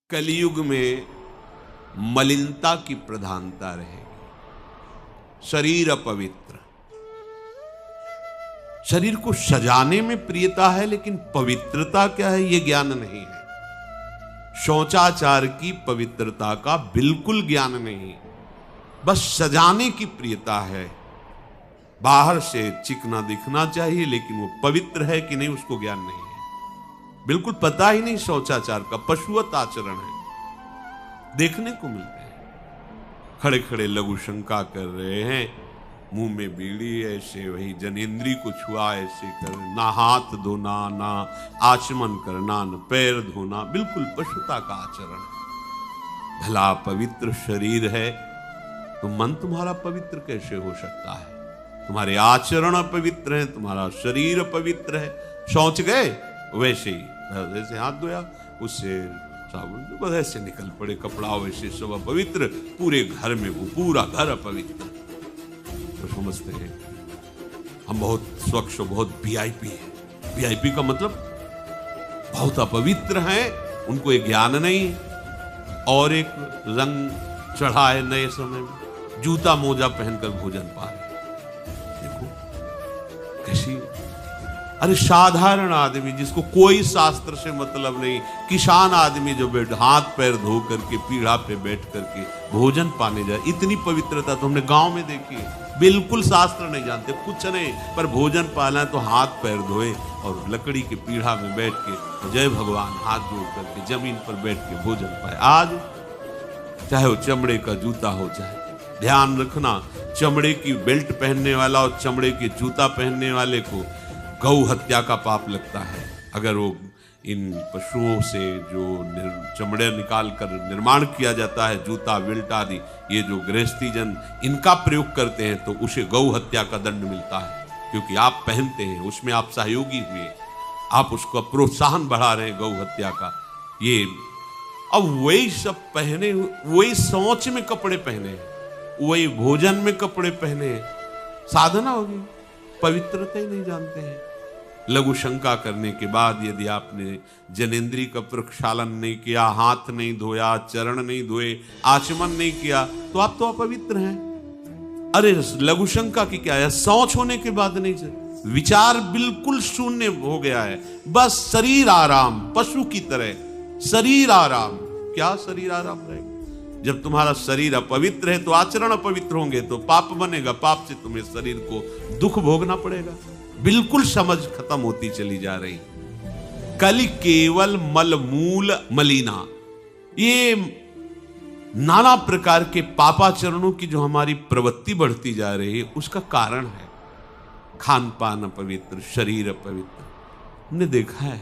कलयुग में मलिनता की प्रधानता रहेगी। शरीर अपवित्र, शरीर को सजाने में प्रियता है, लेकिन पवित्रता क्या है यह ज्ञान नहीं है। शौचाचार की पवित्रता का बिल्कुल ज्ञान नहीं, बस सजाने की प्रियता है। बाहर से चिकना दिखना चाहिए, लेकिन वो पवित्र है कि नहीं उसको ज्ञान नहीं है। बिल्कुल पता ही नहीं शौचाचार का, पशुवत आचरण है। देखने को मिलते हैं खड़े खड़े लघु शंका कर रहे हैं, मुंह में बीड़ी, ऐसे वही जनेंद्री को छुआ ऐसे कर, ना हाथ धोना, ना आचमन करना, न पैर धोना, बिल्कुल पशुता का आचरण। भला पवित्र शरीर है तो मन तुम्हारा पवित्र कैसे हो सकता है? तुम्हारे आचरण अपवित्र हैं, तुम्हारा शरीर अपवित्र है। शौच गए वैसे ही, जैसे हाथ धोया उससे साबुन बस ऐसे निकल पड़े, कपड़ा वैसे सब अपवित्र, पूरे घर में वो पूरा घर अपवित्र। तो समझते हैं हम बहुत स्वच्छ, बहुत वीआईपी है। वीआईपी का मतलब बहुत अपवित्र हैं, उनको एक ज्ञान नहीं। और एक रंग चढ़ा है नए समय में, जूता मोजा पहनकर भोजन पा रहे। देखो कैसी, अरे साधारण आदमी जिसको कोई शास्त्र से मतलब नहीं, किसान आदमी जो हाथ पैर धो करके पीढ़ा पे बैठ करके भोजन पाने जाए, इतनी पवित्रता तो हमने गांव में देखी है। बिल्कुल शास्त्र नहीं जानते, कुछ नहीं, पर भोजन पाना है तो हाथ पैर धोए और लकड़ी के पीढ़ा में बैठ के जय भगवान हाथ जोड़ करके जमीन पर बैठ के भोजन पाए। आज चाहे वो चमड़े का जूता हो जाए, ध्यान रखना, चमड़े की बेल्ट पहनने वाला और चमड़े के जूता पहनने वाले को गौ हत्या का पाप लगता है। अगर वो इन पशुओं से जो चमड़े निकाल कर निर्माण किया जाता है, जूता बेल्ट आदि, ये जो गृहस्थी जन इनका प्रयोग करते हैं, तो उसे गौ हत्या का दंड मिलता है। क्योंकि आप पहनते हैं, उसमें आप सहयोगी हुए, आप उसको प्रोत्साहन बढ़ा रहे हैं गौ हत्या का। ये अब वही सब पहने, वही शौच में कपड़े पहने, वही भोजन में कपड़े पहने, साधना होगी, पवित्रता ही नहीं जानते हैं। लघु शंका करने के बाद यदि आपने जनेंद्री का प्रक्षालन नहीं किया, हाथ नहीं धोया, चरण नहीं धोए, आचमन नहीं किया, तो आप तो अपवित्र हैं। अरे लघु शंका की क्या है, शौच होने के बाद नहीं से विचार बिल्कुल शून्य हो गया है, बस शरीर आराम, पशु की तरह शरीर आराम। क्या शरीर आराम रहेगा? जब तुम्हारा शरीर अपवित्र है तो आचरण अपवित्र होंगे, तो पाप बनेगा, पाप से तुम्हें शरीर को दुख भोगना पड़ेगा। बिल्कुल समझ खत्म होती चली जा रही। कल केवल मल मूल मलिना, ये नाना प्रकार के पापाचरणों की जो हमारी प्रवृत्ति बढ़ती जा रही है, उसका कारण है खान पान अपवित्र, शरीर अपवित्र। हमने देखा है,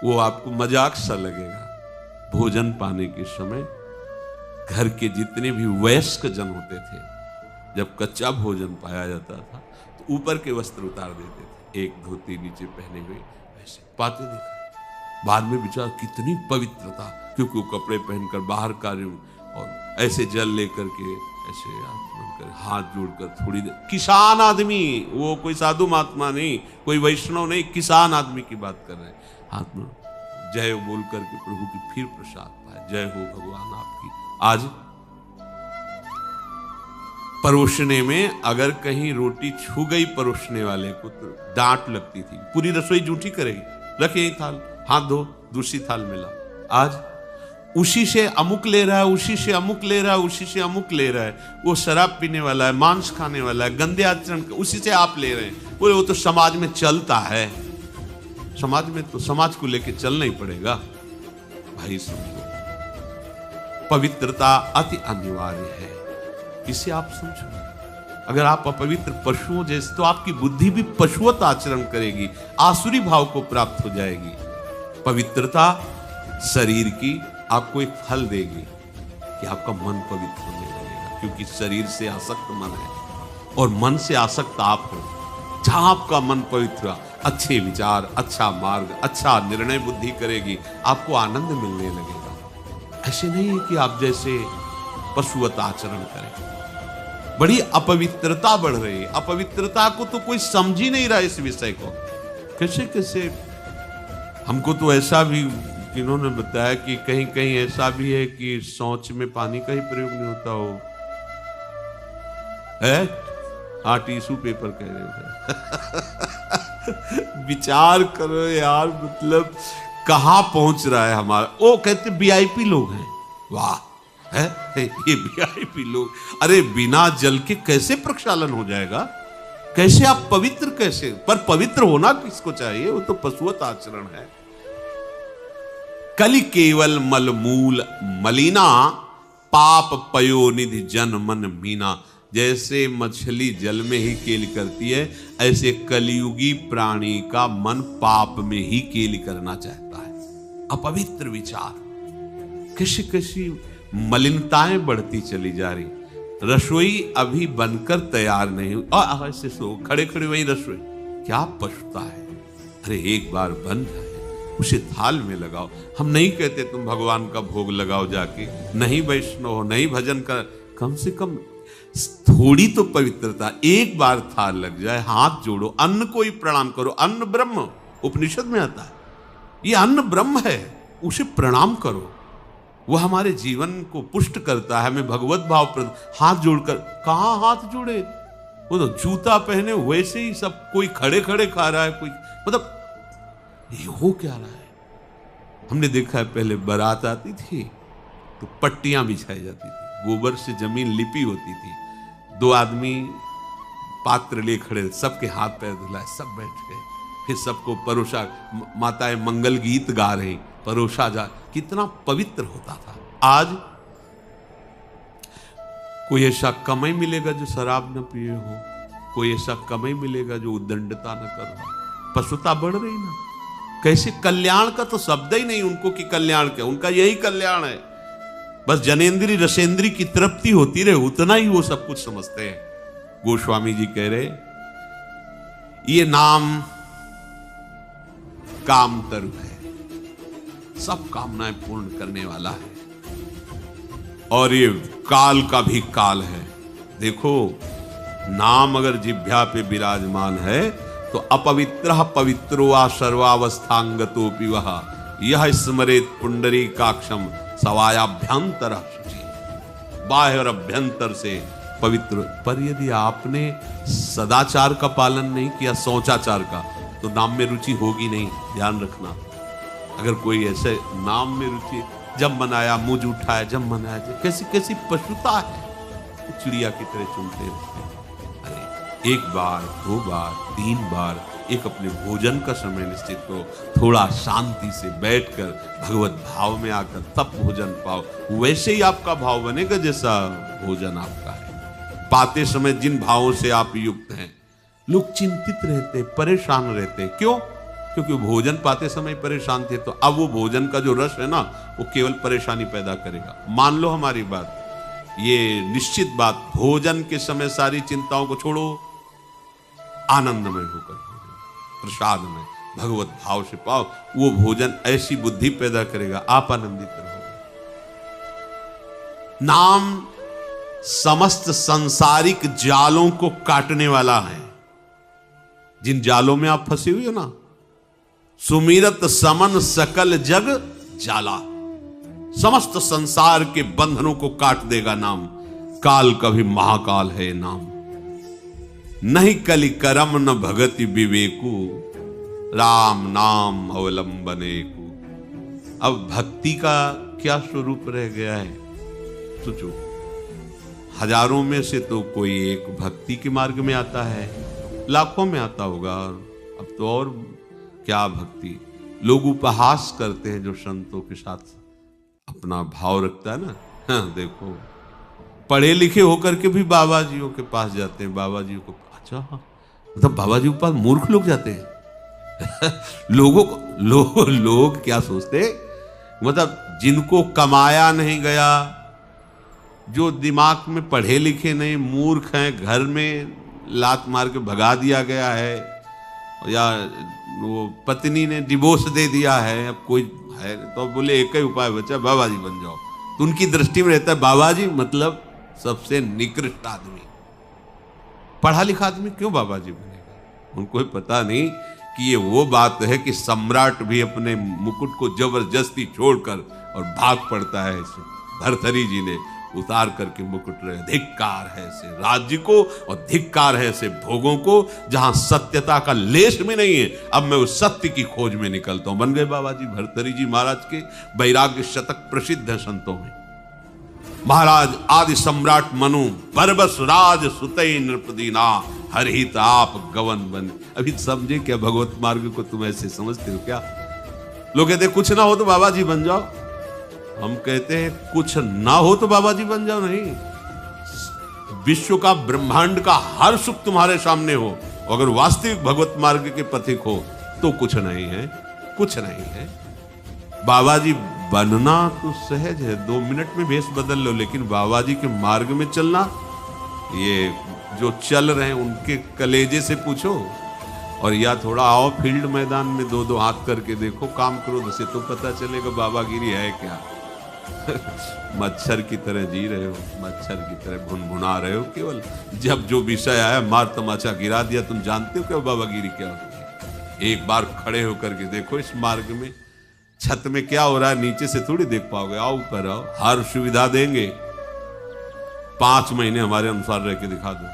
वो आपको मजाक सा लगेगा, भोजन पाने के समय घर के जितने भी वयस्क जन होते थे, जब कच्चा भोजन पाया जाता था तो ऊपर के वस्त्र उतार देते थे, एक धोती नीचे पहने हुए ऐसे पाते देखा। बाद में विचार कितनी पवित्रता, क्योंकि वो कपड़े पहनकर बाहर कार्य और ऐसे जल लेकर के ऐसे कर हाथ जोड़कर थोड़ी देर, किसान आदमी, वो कोई साधु महात्मा नहीं, कोई वैष्णव नहीं, किसान आदमी की बात कर रहे हैं। हाथ में जय बोल करके प्रभु की फिर प्रसाद पाए, जय हो भगवान आपकी। आज परोसने में अगर कहीं रोटी छू गई परोसने वाले को तो डांट लगती थी, पूरी रसोई जूठी करेगी, रखे यही थाल, हाथ धो, दूसरी थाल में ला। आज उसी से अमुक ले रहा है, उसी से अमुक ले रहा है, उसी से अमुक ले रहा है, वो शराब पीने वाला है, मांस खाने वाला है, गंदे आचरण, उसी से आप ले रहे हैं। बोले वो तो समाज में चलता है, समाज में तो समाज को लेके चलना ही पड़ेगा। भाई समझो, पवित्रता अति अनिवार्य है, इसे आप समझो। अगर आप अपवित्र पशुओं जैसे, तो आपकी बुद्धि भी पशुवत आचरण करेगी, आसुरी भाव को प्राप्त हो जाएगी। पवित्रता शरीर की आपको एक फल देगी कि आपका मन पवित्र होने लगेगा, क्योंकि शरीर से आसक्त मन है और मन से आसक्त आप हो। जहां आपका मन पवित्र, अच्छे विचार, अच्छा मार्ग, अच्छा निर्णय बुद्धि करेगी, आपको आनंद मिलने लगेगा। ऐसे नहीं है कि आप जैसे पशुवत आचरण करें। बड़ी अपवित्रता बढ़ रही है, अपवित्रता को तो कोई समझ ही नहीं रहा इस विषय को। कैसे कैसे हमको तो ऐसा भी इन्होंने बताया कि कहीं कहीं ऐसा भी है कि शौच में पानी का ही प्रयोग नहीं होता हो है। हाँ, टिश्यू पेपर कह रहे हो। विचार करो यार, मतलब कहां पहुंच रहा है हमारा। वो कहते वीआईपी लोग हैं, वाह है ये वीआईपी लोग। अरे बिना जल के कैसे प्रक्षालन हो जाएगा, कैसे आप पवित्र, कैसे? पर पवित्र होना किसको चाहिए, वो तो पशुवत आचरण है। कलि केवल मलमूल मलिना, पाप पयो निधि जन मन मीना। जैसे मछली जल में ही केली करती है, ऐसे कलियुगी प्राणी का मन पाप में ही केली करना चाहता है। अपवित्र विचार, कैसी कैसी मलिनताएं बढ़ती चली जा रही। रसोई अभी बनकर तैयार नहीं हुई और ऐसे सो खड़े खड़े वही रसोई, क्या पछता है। अरे एक बार बन जाए उसे थाल में लगाओ। हम नहीं कहते तुम भगवान का भोग लगाओ जाके, नहीं वैष्णव हो, नहीं भजन कर, कम से कम थोड़ी तो पवित्रता। एक बार थाल लग जाए, हाथ जोड़ो, अन्न को ही प्रणाम करो। अन्न ब्रह्म, उपनिषद में आता है, ये अन्न ब्रह्म है, उसे प्रणाम करो। वह हमारे जीवन को पुष्ट करता है, हमें भगवत भाव पर हाथ जोड़कर। कहां हाथ जोड़े, वो तो जूता पहने वैसे ही सब, कोई खड़े खड़े खा रहा है, कोई मतलब ये हो क्या रहा है। हमने देखा है पहले बारात आती थी तो पट्टियां बिछाई जाती थी, गोबर से जमीन लिपी होती थी, दो आदमी पात्र ले खड़े, सबके हाथ पैर धुलाए, सब बैठ गए, फिर सबको परोसा, माताएं मंगल गीत गा रही, परोसा जा, कितना पवित्र होता था। आज कोई ऐसा कमाई मिलेगा जो शराब न पिए हो, कोई ऐसा कमाई मिलेगा जो उद्दंडता न कर रहा। पशुता बढ़ रही ना। कैसे कल्याण का तो शब्द ही नहीं उनको कि कल्याण क्या, उनका यही कल्याण है, बस जनेन्द्री रसेंद्री की तृप्ति होती रहे, उतना ही वो सब कुछ समझते हैं। गोस्वामी जी कह रहे ये नाम काम तरु है, सब कामनाएं पूर्ण करने वाला है, और ये काल का भी काल है। देखो नाम अगर जिह्वा पे विराजमान है तो अपवित्र पवित्रो वा सर्वावस्थांगतोपि वह यह स्मरेत पुंडरीकाक्षम सवायाभ्यंतर शुचि। बाह्य और अभ्यंतर से पवित्र। पर यदि आपने सदाचार का पालन नहीं किया, शौचाचार का, तो नाम में रुचि होगी नहीं, ध्यान रखना। अगर कोई ऐसे नाम में रुचि, जब मनाया मुझ उठाया, जब मनाया, कैसी कैसी पशुता है, चिड़िया की तरह चुनते रहते। अरे एक बार, दो बार, तीन बार एक अपने भोजन का समय निश्चित करो, थोड़ा शांति से बैठकर भगवत भाव में आकर तब भोजन पाओ, वैसे ही आपका भाव बनेगा जैसा भोजन आपका है। पाते समय जिन भावों से आप युक्त हैं, लोग चिंतित रहते, परेशान रहते, क्यों? क्योंकि भोजन पाते समय परेशान थे, तो अब वो भोजन का जो रस है ना, वो केवल परेशानी पैदा करेगा। मान लो हमारी बात, ये निश्चित बात, भोजन के समय सारी चिंताओं को छोड़ो, आनंदमय होकर प्रसाद में भगवत भाव से पाओ, वो भोजन ऐसी बुद्धि पैदा करेगा, आप आनंदित रहोगे। नाम समस्त सांसारिक जालों को काटने वाला है। जिन जालों में आप फंसे हुए हो ना, सुमिरत समन सकल जग जाला, समस्त संसार के बंधनों को काट देगा नाम। काल का भी महाकाल है नाम। नहीं कलि करम न भगति विवेकु, राम नाम अवलंबने को। अब भक्ति का क्या स्वरूप रह गया है, सोचो। हजारों में से तो कोई एक भक्ति के मार्ग में आता है, लाखों में आता होगा। अब तो और क्या भक्ति, लोग उपहास करते हैं जो संतों के साथ अपना भाव रखता है ना। हाँ, देखो पढ़े लिखे होकर के भी बाबा जियों के पास जाते हैं, बाबा जी को, अच्छा मतलब बाबा जी के पास मूर्ख लोग जाते हैं। लोगों को लोग क्या सोचते, मतलब जिनको कमाया नहीं गया, जो दिमाग में पढ़े लिखे नहीं, मूर्ख हैं, घर में लात मार के भगा दिया गया है, या वो पत्नी ने डिवोर्स दे दिया है, अब कोई है तो बोले एक ही उपाय बचा, बाबा जी बन जाओ। तो उनकी दृष्टि में रहता है बाबा जी मतलब सबसे निकृष्ट आदमी। पढ़ा लिखा आदमी क्यों बाबा जी बनेगा? उनको पता नहीं कि ये वो बात है कि सम्राट भी अपने मुकुट को जबरदस्ती छोड़कर और भाग पड़ता है। इसे भर्तृहरि जी ने उतार करके मुकुट रहे। धिक्कार है ऐसे राज्य को और धिक्कार है ऐसे भोगों को जहां सत्यता का लेश भी नहीं है। अब मैं उस सत्य की खोज में निकलता हूं। बन गए बाबा जी भर्तृहरि जी महाराज के वैराग्य शतक प्रसिद्ध है संतों में। महाराज आदि सम्राट मनु बरबस राज सुतई नृपदीना हरहित आप गवन बन। अभी समझे क्या भगवत मार्ग को? तुम ऐसे समझते हो क्या? लोग कहते कुछ ना हो तो बाबा जी बन जाओ। हम कहते हैं कुछ ना हो तो बाबा जी बन जाओ। नहीं, विश्व का ब्रह्मांड का हर सुख तुम्हारे सामने हो, अगर वास्तविक भगवत मार्ग के पथिक हो तो कुछ नहीं है, कुछ नहीं है। बाबा जी बनना तो सहज है, 2 मिनट में भेष बदल लो, लेकिन बाबा जी के मार्ग में चलना, ये जो चल रहे हैं उनके कलेजे से पूछो। और या थोड़ा आओ फील्ड मैदान में 2-2 हाथ करके देखो, काम क्रोध से तो पता चलेगा बाबागिरी है क्या। मच्छर की तरह जी रहे हो, मच्छर की तरह भुनभुना रहे हो। केवल जब जो विषय आया मार तमाचा गिरा दिया। तुम जानते हो क्या बाबागिरी क्या होती है? एक बार खड़े होकर के देखो इस मार्ग में, छत में क्या हो रहा है नीचे से थोड़ी देख पाओगे। आओ ऊपर आओ, हर सुविधा देंगे। 5 महीने हमारे अनुसार रह के दिखा दो,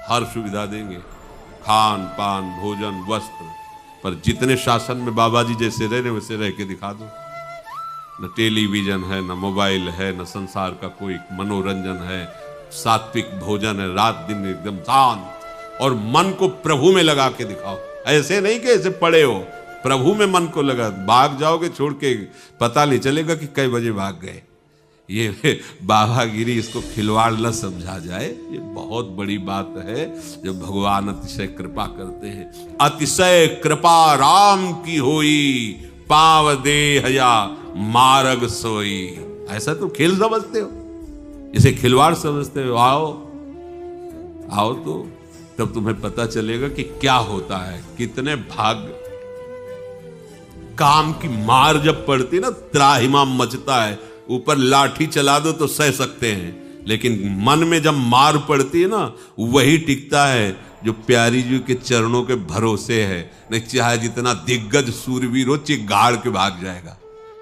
हर सुविधा देंगे, खान पान भोजन वस्त्र। पर जितने शासन में बाबा जी जैसे रह रहे वैसे रह के दिखा दो। न टेलीविजन है, न मोबाइल है, न संसार का कोई मनोरंजन है, सात्विक भोजन है, रात दिन एकदम शांत। और मन को प्रभु में लगा के दिखाओ। ऐसे नहीं कि ऐसे पड़े हो, प्रभु में मन को लगा। भाग जाओगे छोड़ के, पता नहीं चलेगा कि कई बजे भाग गए। ये बाबागिरी, इसको खिलवाड़ न समझा जाए। ये बहुत बड़ी बात है जब भगवान अतिशय कृपा करते हैं। अतिशय कृपा राम की होई, पाव देहया मार्ग सोई। ऐसा तो खेल समझते हो, इसे खिलवाड़ समझते हो। आओ आओ तो तब तुम्हें पता चलेगा कि क्या होता है। कितने भाग काम की मार जब पड़ती ना, त्राहिमाम मचता है। ऊपर लाठी चला दो तो सह सकते हैं, लेकिन मन में जब मार पड़ती है ना, वही टिकता है जो प्यारी जी के चरणों के भरोसे है। नहीं चाहे जितना दिग्गज सूरवीर हो, गाड़ के भाग जाएगा।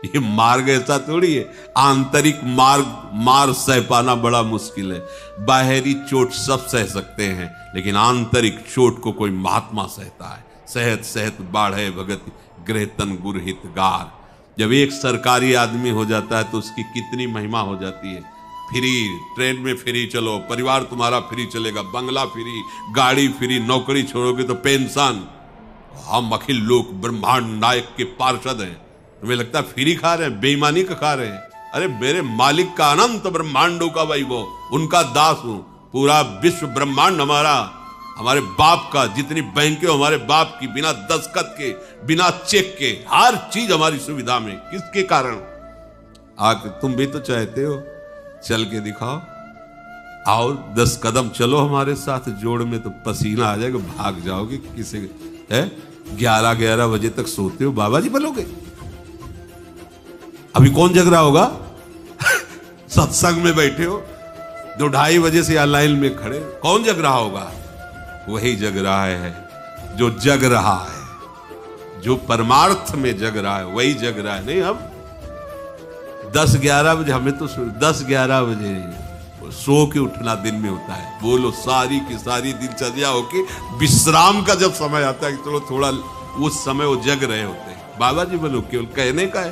ये मार्ग ऐसा थोड़ी है। आंतरिक मार सह पाना बड़ा मुश्किल है। बाहरी चोट सब सह सकते हैं, लेकिन आंतरिक चोट को कोई महात्मा सहता है। सहत सहत बाढ़े भगत गृहतन गुरहित गार। जब एक सरकारी आदमी हो जाता है तो उसकी कितनी महिमा हो जाती है। फ्री ट्रेन में फ्री चलो, परिवार तुम्हारा फ्री चलेगा, बंगला फ्री, गाड़ी फ्री, नौकरी छोड़ोगे तो पेंशन। हम अखिल लोक ब्रह्मांड नायक के पार्षद हैं, तुम्हें लगता है फ्री खा रहे हैं? बेईमानी का खा रहे हैं। अरे मेरे मालिक का अनंत ब्रह्मांडों का वैभव, उनका दास हूं। पूरा विश्व ब्रह्मांड हमारा, हमारे बाप का। जितनी बैंकें हमारे बाप की, बिना दस्तखत के, बिना चेक के, हर चीज हमारी सुविधा में। किसके कारण? आके तुम भी तो चाहते हो, चल के दिखाओ। आओ 10 कदम चलो हमारे साथ जोड़ में, तो पसीना आ जाएगा, भाग जाओगे। किसी है 11-11 बजे तक सोते हो, बाबा जी बनोगे? अभी कौन जग रहा होगा? सत्संग में बैठे हो, 2-2:30 बजे से लाइन में खड़े, कौन जग रहा होगा? वही जग रहा है जो जग रहा है, जो परमार्थ में जग रहा है, वही जग रहा है। नहीं, हम 10-11 बजे, हमें तो 10-11 बजे सो के उठना दिन में होता है। बोलो, सारी की सारी दिनचर्या होके विश्राम का जब समय आता है, चलो थोड़ा उस समय वो जग रहे होते हैं। बाबा जी बोलो, केवल कहने का है।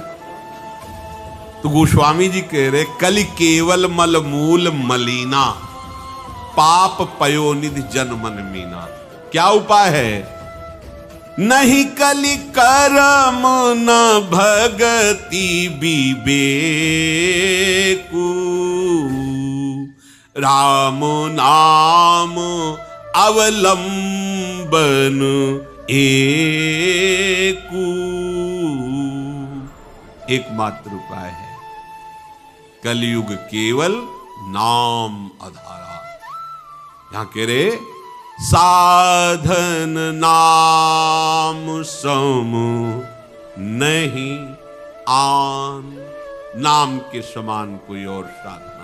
तो गोस्वामी जी कह रहे, कलि केवल मल मूल मलीना, पाप पयोनिधि जन मन मीना। क्या उपाय है? नहीं कलि करम न भगति विवेकु, राम नाम अवलंबन एकु। एकमात्र उपाय है कलयुग केवल नाम आधारा। यहां कह रहे, साधन नाम सम नहीं आन। नाम के समान कोई और साधन